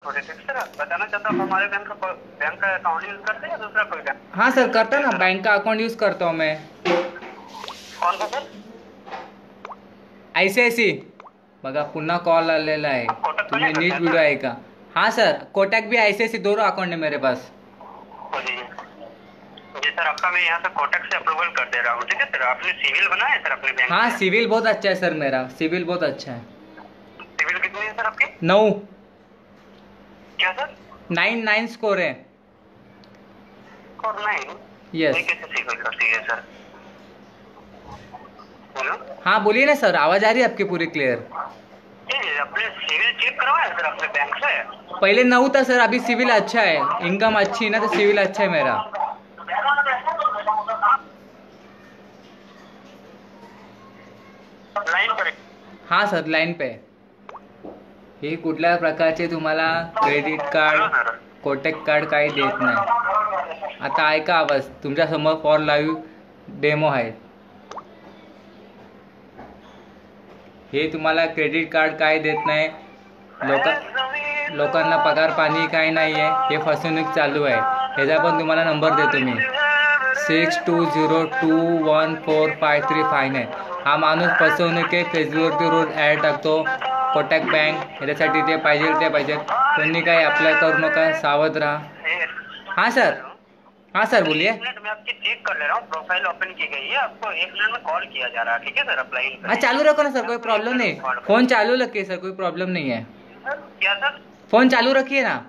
Sir बताना चाहता हूँ, हमारे बैंक का अकाउंट यूज करते हैं या दूसरा कोई बैंक? हाँ सर, करता ना, बैंक का अकाउंट यूज करता हूँ मैं। कौन सा सर? ICICI बघा, पुन्हा कॉल आलेला आहे। आप कोटक का नहीं तुम्ही करते नीट हैं व्हिडिओ सर? ऐका। हाँ सर, कोटक भी ICICI दोनों अकाउंट है मेरे पास। हो जी जी सर, आपका मैं यहाँ से कोटक से अप्रूवल कर दे रहा हूँ, ठीक है सर। आपने सिविल बनाया है सर अपने बैंक हाँ, में? सिविल बहुत अच्छा है सर, मेरा सिविल बहुत अच्छा है। सिविल कितनी है सर आपकी? 9। क्या सर? 9 स्कोर है। और नहीं, यस। ये कैसे सिविल करती है सर? हेलो हाँ बोलिए ना सर, आवाज आ रही है आपकी पूरी क्लियर। जी, अपने सिविल चेक करवाया सर अपने बैंक से? पहले 9 था सर, अभी सिविल अच्छा है, इनकम अच्छी है ना, तो सिविल अच्छा है मेरा। लाइन पर? हाँ सर, लाईन पे. हे कुठल्या प्रकारचे तुम्हाला credit card, hello sir. Kotak card काही देत नाही. आता ऐका आवाज, तुमच्यासमोर फॉर लाईव्ह डेमो आहे. हे तुम्हाला क्रेडिट कार्ड काय देत नाही, लोकांना पगार पाणी काही नाही आहे, हे फसवणूक चालू आहे. ह्याचा पण तुम्हाला नंबर देतो मी, 6202145359. हा माणूस फसवणूक आहे, फेसबुकवरती रोज ॲड टाकतो. कोटक बँक ह्याच्यासाठी ते पाहिजे. कोणी काही अप्लाय करू नका, सावध राहा. हाँ सर. हाँ सर बोलिए. एक मिनट में आपकी चेक कर ले रहा हूँ, प्रोफाइल ओपन की गई है, आपको 1 मिनट में कॉल किया जा रहा है, ठीक है सर? अप्लाई हाँ चालू रखो ना सर, कोई प्रॉब्लम नहीं. फोन चालू रखिए सर, कोई प्रॉब्लम नहीं है. क्या सर? फोन चालू रखिए ना.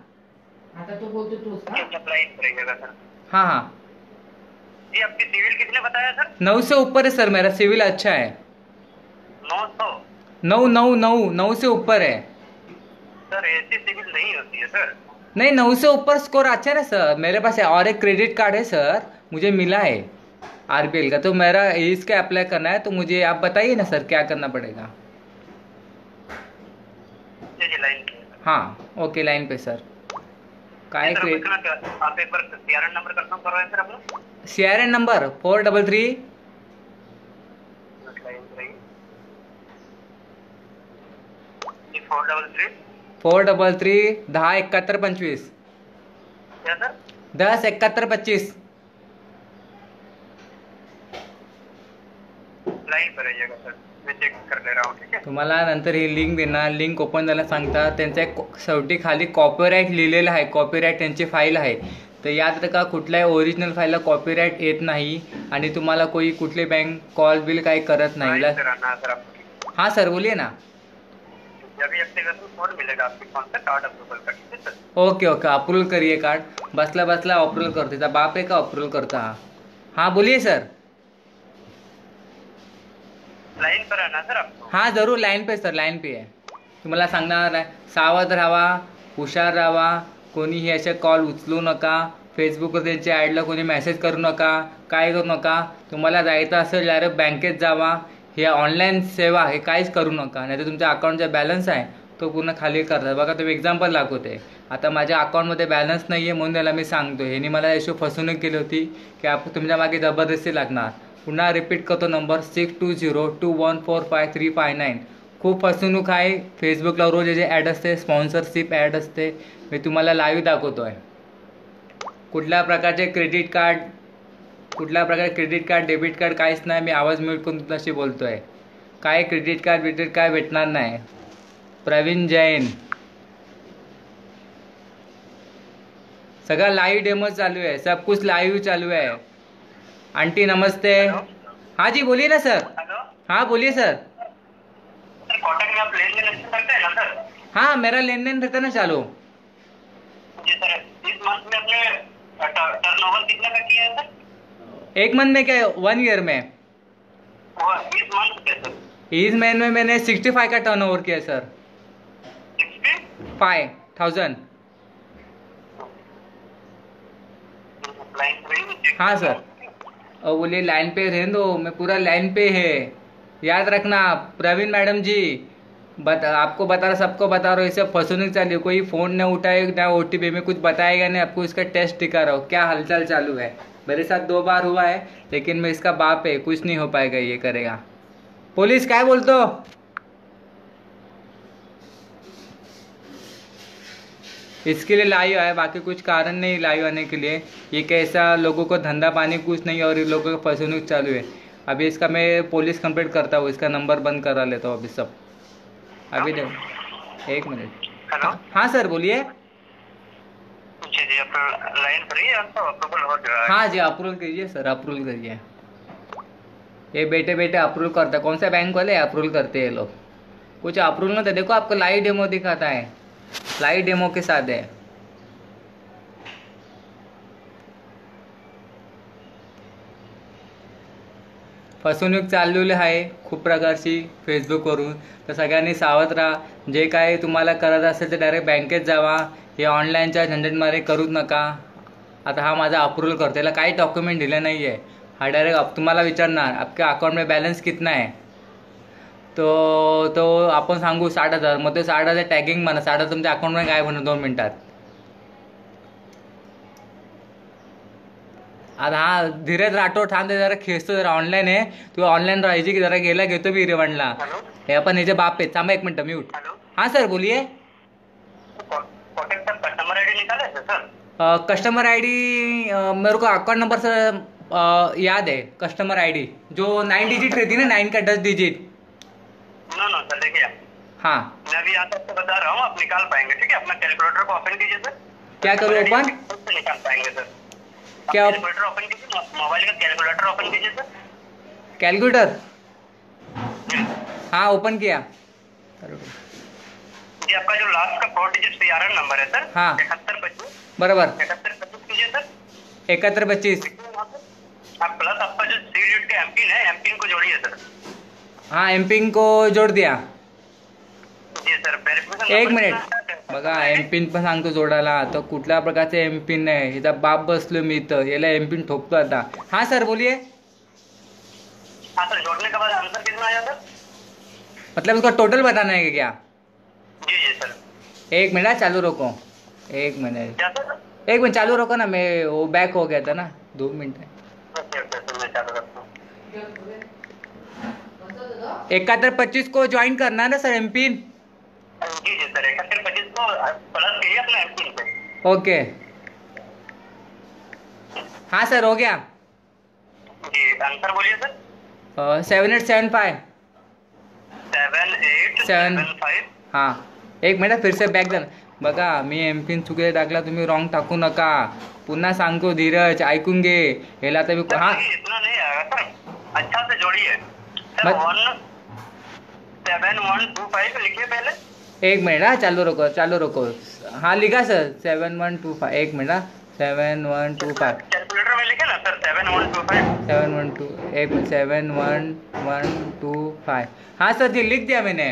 आता तो बोलतो तूच का? अप्लाई करेगा सर? हाँ हाँ. जी, आपकी सिविल कितने बताया सर? 9 से ऊपर है सर, मेरा सिविल अच्छा है. 900? 9 से ऊपर है. सर ऐसी सिविल नहीं होती है सर। नहीं, 9 से ऊपर स्कोर अच्छा है ना सर, मेरे पास है. और एक क्रेडिट कार्ड है सर, मुझे मिला है RBL का, तो मेरा इसका अप्लाई करना है, तो मुझे आप बताइए ना सर क्या करना पड़ेगा. जी लाइन पे। हाँ ओके, लाइन पे सर. काय सर, क्रेडिट आप एक बार CRN नंबर कंफर्म करवाएं सर अपना। CRN नंबर 433 जी 433 433 10 71 25. क्या सर? 10 71 25. लाइन पर रहिएगा सर, मैं चेक कर ले रहा हूँ, ठीक है? तुम्हाला नंतर ही लिंक देणार, लिंक ओपन करायला सांगता. त्यांचा एक शेवटी खाली कॉपीराईट लिहिलेलं आहे, कॉपीराईट त्यांची फाईल आहे. तर याद रखा, कुठल्याही ओरिजिनल फाईलला कॉपीराईट येत नाही, आणि तुम्हाला कोई कुठले बँक कॉल बिल काही करत नाही. लाइन पे रहना है सर आपको। हाँ सर बोलिए ना. अभी एक्टिवेशन कोड मिलेगा आपके फोन पे, कार्ड अप्रूवल का, ठीक है सर? ओके ओके, अप्रूवल करिए कार्ड. बसला बसला अप्रूवल करते, त्याचा बाप आहे का अप्रूवल करता. हाँ बोलिए सर. लाइन पर रहना सर आपको। हाँ जरूर, लाईन पे सर, लाईन पे आहे. तुम्हाला सांगणार आहे, सावध राहा, हुशार राहा. कोणीही असे कॉल उचलू नका, फेसबुकवर त्यांच्या ॲडला कोणी मेसेज करू नका, काय करू नका. तुम्हाला जायचं असेल डायरेक्ट बँकेत जावा. हे ऑनलाईन सेवा हे काहीच करू नका, नाही तर तुमच्या अकाउंटचा बॅलन्स आहे तो पूर्ण खाली करतात. बघा तुम्ही एक्झाम्पल दाखवते, आता माझ्या अकाउंटमध्ये बॅलन्स नाही आहे, म्हणून त्याला मी सांगतो. ह्यानी मला अशी फसवणूक केली होती की आप तुमच्या मागे जबरदस्ती लागणार. पुन्हा रिपीट करतो नंबर, 6202145359. खूप फसवणूक आहे. फेसबुकला रोज जे ॲड असते, स्पॉन्सरशिप ॲड असते, मी तुम्हाला लाईव्ह दाखवतो आहे. कुठल्या प्रकारचे क्रेडिट कार्ड, डेबिट कार्ड काहीच नाही. मी आवाज म्यूट करून तुमच्याशी बोलतो आहे. काय क्रेडिट कार्ड काय भेटणार नाही. प्रवीण जैन. सगळा लाईव्ह डेमो चालू है, सब कुछ लाइव चालू है. आंटी नमस्ते. हाँ जी बोलिए ना सर. हेलो हाँ बोलिए सर. सर, कोटक में आप लेन देन करते हैं ना सर? हाँ मेरा लेन देन रहता ना चालू. जी सर, इस मंथ में अपने टर्नओवर कितना का किया है सर? 1 मंथ में क्या, 1 ईयर में? वो इस मंथ पे सर इस महीने में मैंने 65 का टर्नओवर किया सर. 65,000। 5,000. हाँ सर. और बोलिए लाइन पे रहने दो, मैं पूरा लाइन पे है. याद रखना प्रवीण मैडम जी, आपको बता रहा, सबको बता रहा हूँ, इसे फंसने चाहिए. कोई फ़ोन न उठाए ना, OTP में कुछ बताएगा नहीं आपको. इसका टेस्ट दिखा रहा हूँ क्या हलचल चालू है. मेरे साथ 2 बार हुआ है, लेकिन मैं इसका बाप है, कुछ नहीं हो पाएगा, ये करेगा. पोलीस काय बोलतो. इसके लिए लाइव है, बाकी कुछ कारण नहीं लाइव आने के लिए। ये कैसा लोगों को धंधा पानी कुछ नहीं और इन लोगों का फंसने चालू है। अभी इसका मैं पुलिस कंप्लेंट करता हूँ, इसका नंबर बंद करा लेता हूँ अभी सब। अभी देखो 1 मिनट। हेलो। हाँ सर बोलिए। जी जी, अपना लाइन फ्री है, आपको अप्रूवल हो रहा है। हाँ जी अप्रूवल कीजिए सर, अप्रूवल करिए। ये बेटे बेटे अप्रूवल करता है, कौन सा बैंक वाले अप्रूवल करते हैं लोग, कुछ अप्रूवल नहीं था। देखो आपको लाइव डेमो दिखाता है, लाइव डेमो के साथ है। फसवणूक चाललेली आहे खूप प्रकारची फेसबुकवरून, तर सगळ्यांनी सावध राहा। जे काय तुम्हाला करायचं असेल ते डायरेक्ट बँकेत जावा, हे ऑनलाईनच्या झंझटमारे करूच नका। आता हा माझा अप्रूवल करतो, याला काही डॉक्युमेंट दिलं नाही आहे। हा डायरेक्ट तुम्हाला विचारणार आपके अकाउंट में बॅलन्स कितना है, तो आपण सांगू 60,000, मग ते 60,000 टॅगिंग म्हणा, 60,000 तुमच्या अकाउंटमध्ये गायब होणार 2 मिनिटात। आता हा धीरज राठोड थांब, जरा खेचतो, जरा ऑनलाईन आहे तू, ऑनलाईन राहायची की जरा गेला घेतो मी रिवंडला। हेलो हे आपण याचे बाप आहेत, थांबा 1 मिनिट म्यूट। हेलो। हाँ सर बोलिए। कोटक सर कस्टमर आईडी निकाले थे सर? कस्टमर आईडी मेरे को अकाउंट नंबर सर याद है, कस्टमर आईडी जो 9 डिजिट रहती है ना, 9 का 10 डिजिट। नो नो सर, देखिए हाँ मैं अभी यहाँ आपको बता रहा हूँ, आप निकाल पाएंगे। ठीक है, अपना कैलकुलेटर को ओपन कीजिए सर। क्या करूँ ओपन? से निकाल पाएंगे सर। क्या? कैलकुलेटर ओपन कीजिए, मोबाइल का कैलकुलेटर ओपन कीजिए सर। कैलकुलेटर जी हाँ ओपन किया। जी, आपका जो लास्ट का 4 डिजिट PRN नंबर है सर, हाँ। 7125 बराबर 7125 कीजिए सर। 7125। आप प्लस आपका जो 3 डिजिट का एमपिन है, एमपिन को जोड़िए सर। हाँ एमपिन को जोड दिया। जी सर, वेरिफिकेशन 1 मिनिट बघा, एमपिन पण सांगतो जोडायला। तर कुठल्या प्रकारचे एमपिन नाही, हिचा बाप बसलो मी इथं, याला एमपिन ठोकतो आता। हाँ सर बोलिए। हाँ सर, जोड़ने के बाद आंसर कितना आया सर? मतलब उसका टोटल बताना है क्या? जी जी सर। 1 मिनट चालू रखो, 1 मिनट क्या सर? 1 मिनट चालू रखो ना, मैं वो बैक हो गया था ना, 2 मिनट। ओके ओके सर, मैं चालू रखता हूँ। 7125 को ज्वाइन करना है ना सर एमपिन? जी जी सर, 7125 को प्लस कीजिए अपना एमपिन पे। ओके हाँ सर हो गया। जी, आंसर बोलिए सर। 7875। 7875। हाँ 1 मिनिट फिर से बॅक जाणार। बघा मी एमपिन चुकीचा टाकला, तुम्ही रॉंग टाकू नका। पुन्हा सांगतो धीरज ऐकून घे, याला आता मी सर हाँ देखिए, इतना नहीं आएगा सर, अच्छा से जोड़िए सर। 17125 लिखिए पहले। 1 मिनट हाँ चालू रखो। हाँ लिखा सर 7125। 1 मिनट हाँ 7125 कैलकुलेटर में लिखे ना सर 7125। 712 1 मिनट 71125। हाँ सर जी लिख दिया मैंने।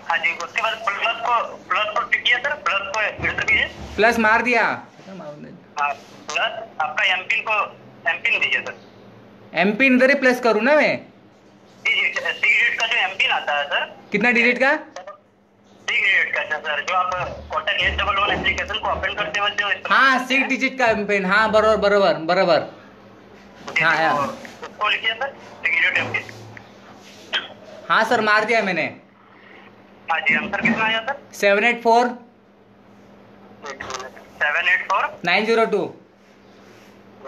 हाँ जी, उसके बाद प्लस को टिकिए सर, प्लस को फिर कीजिए। प्लस मार दिया। हाँ, प्लस आपका एमपिन दीजिए सर। एमपिन इधर ही प्लस करूँ ना मैं? जी जी, 3 डिजिट का जो एमपिन आता है सर, कितना डिजिट का? 3 डिजिट का सर, जो आप कोटक S11 एप्लीकेशन को ओपन करते वक्त जो हाँ 6 डिजिट का एमपिन। हाँ बरोबर। हाँ यार, उसको लिखिए सर, 3 डिजिट एमपिन। हाँ सर मार दिया मैंने। हाँ जी, आंसर कितना आया सर? 784 784 902।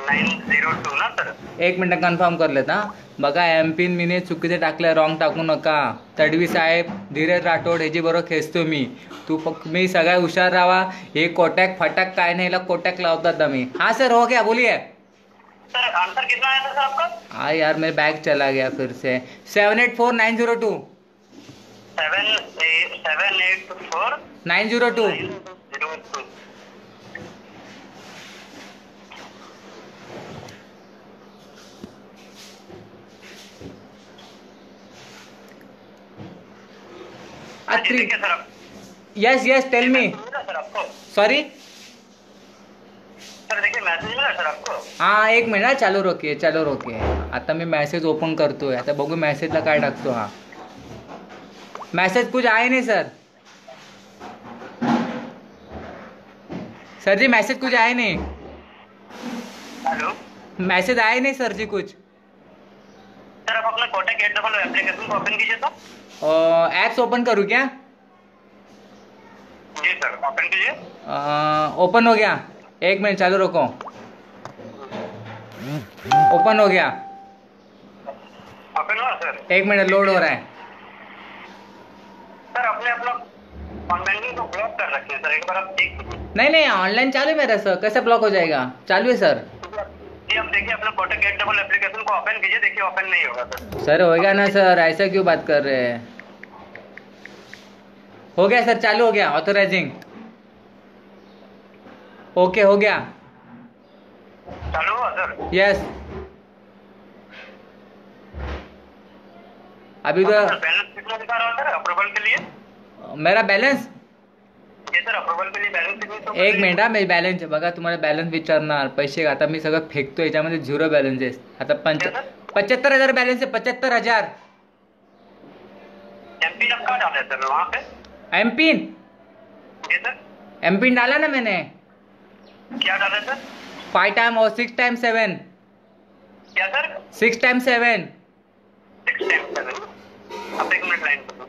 902 ना सर? 1 मिनिट कन्फर्म कर लेता। बघा एमपिन मीने चुकीचे टाकले, रॉंग टाकू नका। तडवी साहेब, धीरज राठोड ह्याची बरोबर खेचतो मी। मी सगळ्या हुशार राहा, हे कोटॅक फटाक काय नाही, याला कोटॅक लावतात आम्ही। हाँ सर हो गया बोलिए। सर आंसर कितना आया था सर आपका? हाँ यार मेरा बैग चला गया फिर से। 784902 784 902। 902। हाँ जी, देखिए सर आप। Yes tell me. मिला सर आपको? सॉरी सर देखिए, मैसेज मिला सर आपको? हाँ 1 मिनिट चालू रोकिए। आता मी मेसेज ओपन करतोय, आता बघू मेसेजला काय टाकतो। हा मेसेज कुछ आए नहीं सर जी मैसेज कुछ आए नहीं। हेलो मैसेज आए नहीं सर जी कुछ। सर, आप अपना कोटक S11 एप्लीकेशन को ओपन कीजिए तो। एप्स ओपन करूँ क्या? जी सर, ओपन कीजिए। ओपन हो गया। एक मिनट चालू रखो। ओपन हो गया। ओपन हुआ सर। एक मिनट लोड हो रहा है। सर आपने अपना ऑनलाइन को ब्लॉक कर रखे हैं सर, एक बार आप देख लीजिए। नहीं ऑनलाइन चालू है मेरा सर, कैसे ब्लॉक हो जाएगा? चालू है सर। जी आप देखिए अपना कोटक गेट डबल एप्लीकेशन को ओपन कीजिए, देखिए ओपन नहीं होगा सर। सर होएगा ना सर, ऐसा क्यों बात कर रहे हैं? हो गया सर, चालू हो गया ऑथराइजिंग। ओके हो गया। चालू हुआ सर। यस। अभी तो बैलेंस कितना दिखा रहा है सर अप्रूवल के लिए? मेरा बैलेंस ये सर अप्रूवल के लिए बैलेंस कितना? एक मिनिट हा, मी बॅलन्स बघा, तुम्हाला बॅलन्स विचारणार पैसे. आता मी सगळं फेकतो याच्यामध्ये, झिरो बॅलन्स आहे आता. 75,000 बॅलन्स आहे, 75,000। एमपिन अब कहाँ डाले सर वहाँ पे? एम पिन जी सर। एम पिन डाला ना मैंने, क्या डाले सर? 5 टाइम और 6 टाइम 7। क्या सर? 6 टाइम 7। 6 टाइम 7। आप एक मिनट लाइन पर।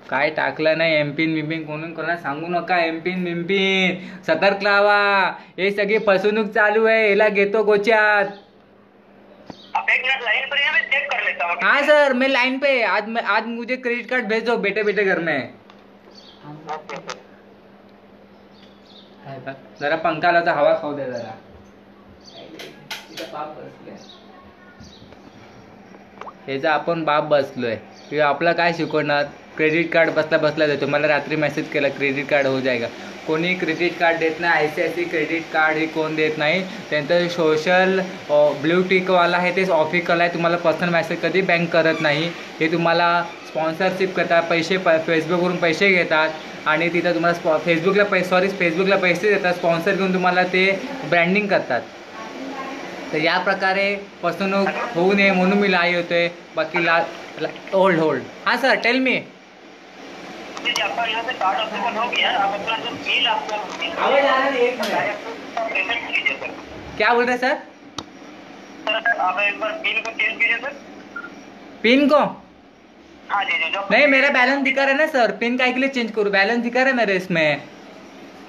काय टाकलं नाही एम पिन बिम्पिन, कोणी कोणाला सांगू नका. एम पिन बिम्पिन सतर्क लावा, हे सगळी फसवणूक चालू आहे, याला घेतो गोच्यात. आप एक मिनट लाइन पर, मैं चेक कर लेता हूँ। हाँ सर मैं लाइन पे, आज मुझे क्रेडिट कार्ड भेज दो बेटे बेटे घर में. Okay sir. जरा पंखा लावता, हवा खाऊ दे जरा. याचा आपण बाप बसलोय, हे आपला काय शिकवणार? क्रेडिट कार्ड बसला बसला देतो. मला रात्री मेसेज केला क्रेडिट कार्ड हो जाएगा. कोणी क्रेडिट कार्ड देत नाही. ICICI क्रेडिट कार्ड हे कोण देत नाही. त्यांचं सोशल ब्ल्यू टिकवाला आहे तेच ऑफिशियल आहे. तुम्हाला पर्सनल मेसेज कधी बँक करत नाही. हे तुम्हाला स्पॉन्सरशिप करतात, पैसे फेसबुकवरून पैसे घेतात आणि तिथं तुम्हाला फेसबुकला पैसे देतात. स्पॉन्सर घेऊन तुम्हाला ते ब्रँडिंग करतात. तर या प्रकारे फसवणूक होऊ नये म्हणून मी लाईव्ह होतोय. बाकी होल्ड हां सर टेल मी. आपका यहाँ से कार्ड अप्रूवल हो गया, आप अपना जो बिल आपका आवाज आ रहा है, एक पेमेंट कीजिए सर। क्या बोल रहे सर? सर आप एक बार पिन को चेंज कीजिए सर। पिन को हाँ जी जी, जो नहीं, मेरा बैलेंस दिखा रहा है ना सर. पिन काय के लिए चेंज करूँ? बैलेंस दिखा रहा है मेरे इसमें.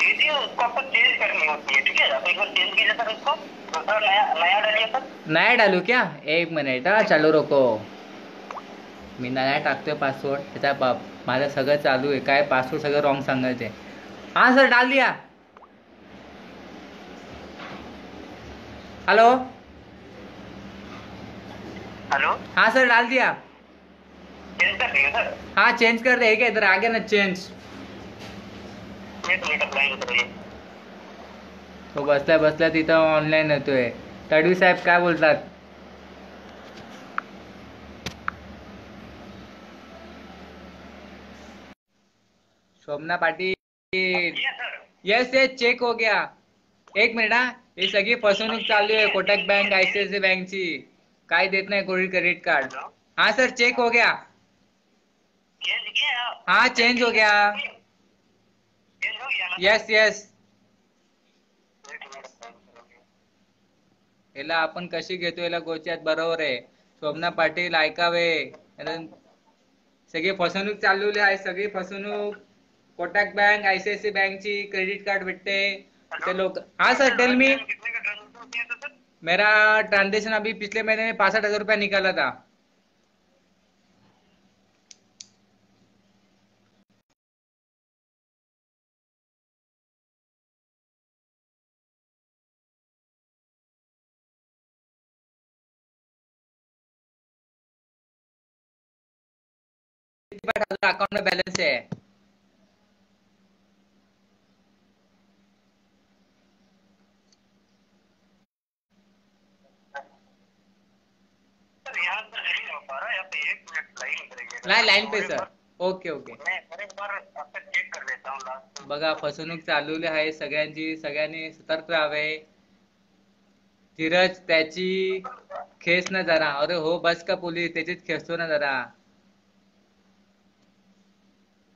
जी जी उसको आपको चेंज करनी होती है, ठीक है? आप एक बार चेंज कीजिए सर उसको, दूसरा नया डालिए सर। नया डालू क्या? एक मिनिट हा, चालू रखो. मी नया टाकतोय पासवर्ड. त्याचा बाप माझं सगळं चालू आहे. काय पासवर्ड सगळं रॉंग सांगायचे. हाँ सर डाल दिया. हेलो हेलो, हाँ सर डाल दिया. चेंज कर दिए सर। हाँ चेंज कर दे. क्या इधर आ गया ना चेंज. एक मिनट लाइन पर रहिए। तो बसल्या बसल्या तिथं ऑनलाईन येतोय. तडवी साहेब काय बोलतात? शोभना पाटील. ये सर। यस चेक हो गया. एक मिनिट हा, ही सगळी फसवणूक चालू आहे कोटक बँक ICICI बँकची. काय देत नाही कोणी क्रेडिट कार्ड. हाँ सर चेक हो गया. चेंज किया? हाँ चेंज हो गया. चेंज हो गया ना? Yes yes. एक मिनट लाइन पर रहिए। याला आपण कशी घेतो याला गोच्यात, बरोबर आहे. शोभना पाटील ऐकावे. सगळी फसवणूक चालवली आहे, सगळी फसवणूक. कोटक बँक ICICI बँकची क्रेडिट कार्ड भेटते ते लोक. हाँ सर टेल मी. कितने का ट्रांजेक्शन किया था सर? मेरा ट्रांजेक्शन अभी पिछले महीने में 65,000 रुपया निकाला था. अकाउंट में बैलेंस है. सर यहाँ पर नहीं हो पा रहा है, यहाँ पे एक मिनट लाइन पर रहिए। लाइन पे सर. Okay okay. मैं एक बार आपका चेक कर लेता हूँ लास्ट। बघा फसवणूक चालवली आहे सगळ्यांची. सगळ्यांनी सतर्क राहावे. धीरज त्याची खेच ना जरा. अरे हो बस का पोलीस, त्याचीच खेचतो ना जरा.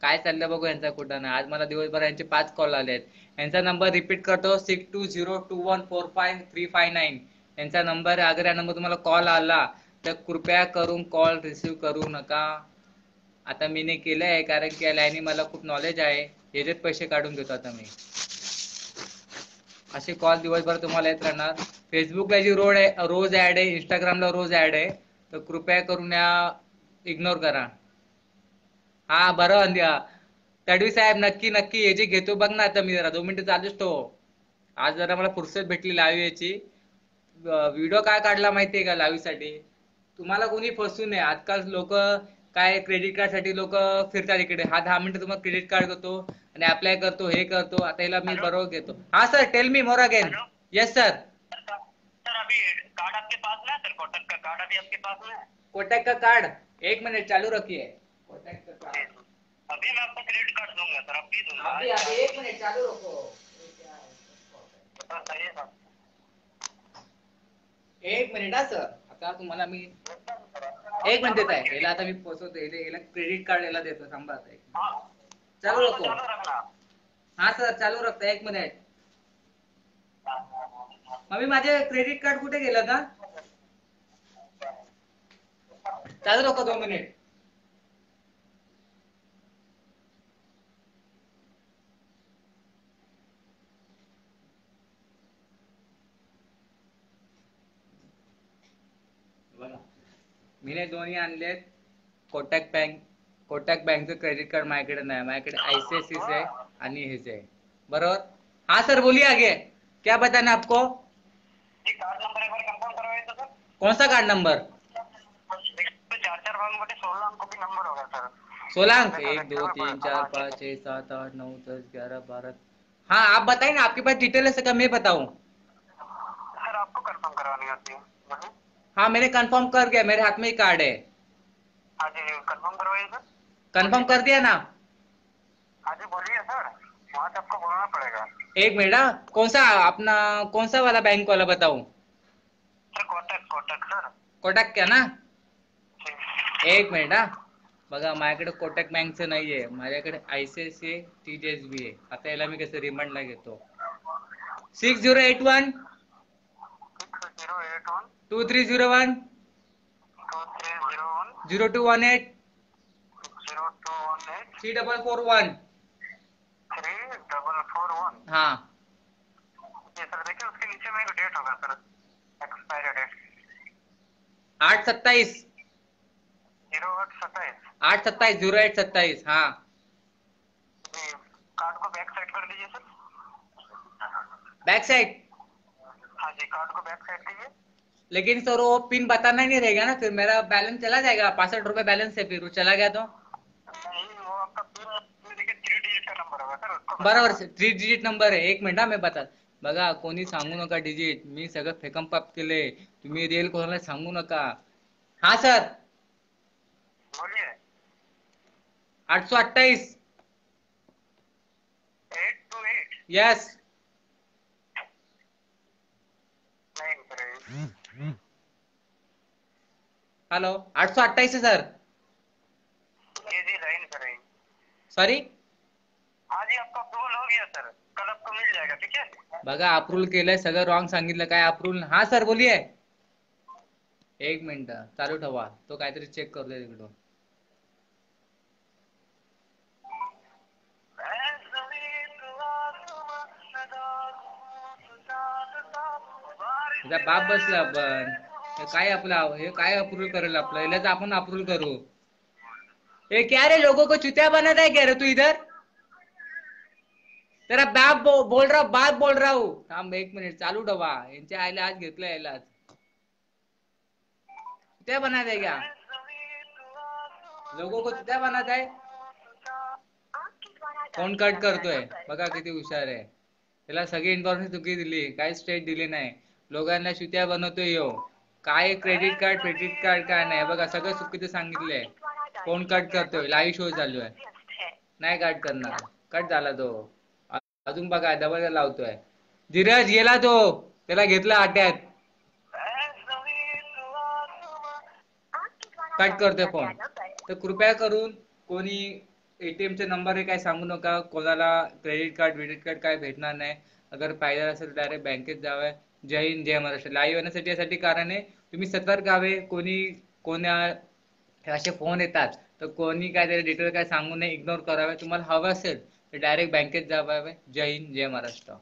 काय चाललं बघू यांचा कुठं ना. आज मला दिवसभर यांचे 5 कॉल आले आहेत. यांचा नंबर रिपीट करतो 6202145359. यांचा नंबर. अगर या नंबर तुम्हाला कॉल आला तर कृपया करून कॉल रिसीव करू नका. आता मीने केलंय कारण की या लाईनी मला खूप नॉलेज आहे. याच्यात पैसे काढून घेतो आता मी. असे कॉल दिवसभर तुम्हाला येत राहणार. फेसबुकला जी रोज ऍड आहे, इंस्टाग्रामला रोज ऍड आहे, तर कृपया करून या इग्नोर करा. हा बरं तडवी साहेब, नक्की नक्की हे जे घेतो बघ ना. आता मी जरा 2 मिनिटं चालूच तो. आज जरा मला फुरसत भेटली लाईव्ह याची. व्हिडिओ काय काढला माहितीये का लाईव्हसाठी? तुम्हाला कोणी फसू नये. आजकाल लोक काय क्रेडिट कार्ड साठी लोक फिरतात इकडे. हा 10 मिनिटं तुम्हाला क्रेडिट कार्ड करतो आणि अप्लाय करतो, हे करतो. आता याला मी बरोबर घेतो. हा sir, tell me more again. Yes sir. Sir अभी कार्ड आपके पास में है सर? कोटक का कार्ड अभी आपके पास में है? कोटक का कार्ड 1 मिनट चालू रखिए. कोटक का कार्ड अभी मैं आपको क्रेडिट कार्ड दूंगा सर, अभी दूंगा. अभी 1 मिनट चालू रखो. सर ये सर 1 मिनिट हा सर. आता तुम्हाला मी 1 मिनिट देत आहे. याला आता मी पोहोचवतो. याला क्रेडिट कार्ड याला देतो. थांबा आता एक. चालू रखो. चालू रखना. हा सर, चालू रखता. 1 मिनिट. मम्मी, माझे क्रेडिट कार्ड कुठे गेलं का? चालू रखो 2 मिनिट. बघा, मी दोन्ही आणलेत. कोटक बँकचं क्रेडिट कार्ड माझ्याकडे नाही. माझ्याकडे आयसीआयसीआय आहे आणि हेच आहे. बरोबर. हाँ सर, बोलिए आगे. क्या बताना आपको? जी कार्ड नंबर एक बार कंफर्म करवाइए तो सर. कौन सा कार्ड नंबर? 4 भाग में 16 अंकों की नंबर होगा सर. 16 अंक? 1 2 3 4 5 6 7 8 9 10 11 12. हाँ, आप बताइए ना, आपके पास डिटेल है सर, मैं बताऊं? सर आपको कंफर्म करवानी होती है. बोलिए. हाँ, मैंने कंफर्म कर दिया. मेरे हाथ में ही कार्ड है. हाँ जी कंफर्म करवाइए सर. कंफर्म कर दिया ना? हाँ जी बोलिए सर, वहाँ से आपको बोलना पड़ेगा. 1 मिनट. कौन सा वाला बैंक वाला बताऊं? Sir Kotak sir. कोटक क्या ना? जी. 1 मिनिट हा. बघा, माझ्याकडे कोटक बँकचं नाहीये. माझ्याकडे आयसीआयसीआय टीडीएसबी आहे. आता याला मी कसं रिमांडला घेतो. 6081 6081 2301 2301 0218 0218 3441. 3441. हाँ जी सर, देखिए उसके नीचे में एक डेट होगा सर, एक्सपायरी डेट 827 0827. 827 0827. हाँ जी कार्ड को बैक साइड कर लीजिए सर. Back side. हाँ जी कार्ड को बैक साइड कीजिए. लेकिन सर वो पिन बताना नहीं रहेगा ना, फिर मेरा बैलेंस चला जाएगा. 65 रुपए बैलेंस है, फिर वो चला गया तो. नहीं वो आपका पिन देखिए 3 डिजिट का नंबर होगा सर, उसको बरोबर, 3 डिजिट नंबर आहे. 1 मिनिट हा, मी बता. बघा, कोणी सांगू नका डिजिट. मी सगळं फेकमपाप केले. तुम्ही रिअल कोणाला सांगू नका. हा सर. बोलिए. 828. 828. यस. नहीं सर. हेलो, 828 है सर. जी लाइन पर है. सॉरी. हाँ जी आपका अप्रूवल हो गया सर, कल आपको मिल जाएगा. ठीक है. बघा, अप्रूव्हल केलंय. सगळं रॉंग सांगितलं. काय अप्रूव्हल? हा सर बोलिये. 1 मिनिट चालू ठेवा. तो काहीतरी चेक करू दे तिकडून. त्याचा बाप बसला. आपण काय आपलं हे काय अप्रूव्हल करेल आपलं? यालाच आपण अप्रूव्हल करू. ए क्या रे, लोगों को चुतिया बनाता है क्या रे तू इधर? तेरा बाप बोल रहा हूँ. थांब 1 मिनिट चालू ठेवा. यांच्या आईला आज घेतलं. यालाच चुतिया बनाता है क्या? लोगों को चुतिया बनाता है. फोन कट करतोय. बघा किती हुशार आहे. त्याला सगळी इन्फॉर्मेशन चुकी दिली. काही स्टेट दिली नाही. लोकांना चुतिया बनवतोय यो. काय क्रेडिट कार्ड काय नाही. बघा सगळं चुकीचं सांगितलंय. फोन कट करतोय. लाईव्ह शो चालू आहे. नाही कट करणार. कट झाला तो. अजून बघा डबल लावतोय. धीरज गेला तो. त्याला घेतला अट्यात. कट करतोय फोन. तर कृपया करून कोणी एटीएमचे नंबर हे काय सांगू नका. कोणाला क्रेडिट कार्ड काय भेटणार नाही. अगर पाहिजे असेल डायरेक्ट बँकेत जावे. जय हिंद जय महाराष्ट्र. लाईव्ह येण्यासाठी यासाठी कारण आहे तुम्ही सतर्क व्हावे. कोण्या असे फोन येतात तर कोणी काय त्याचे डिटेल काय सांगू नये. इग्नोर करावे. तुम्हाला हवं असेल डायरेक्ट बँकेत जा. Bye bye. जय हिंद, जय महाराष्ट्र.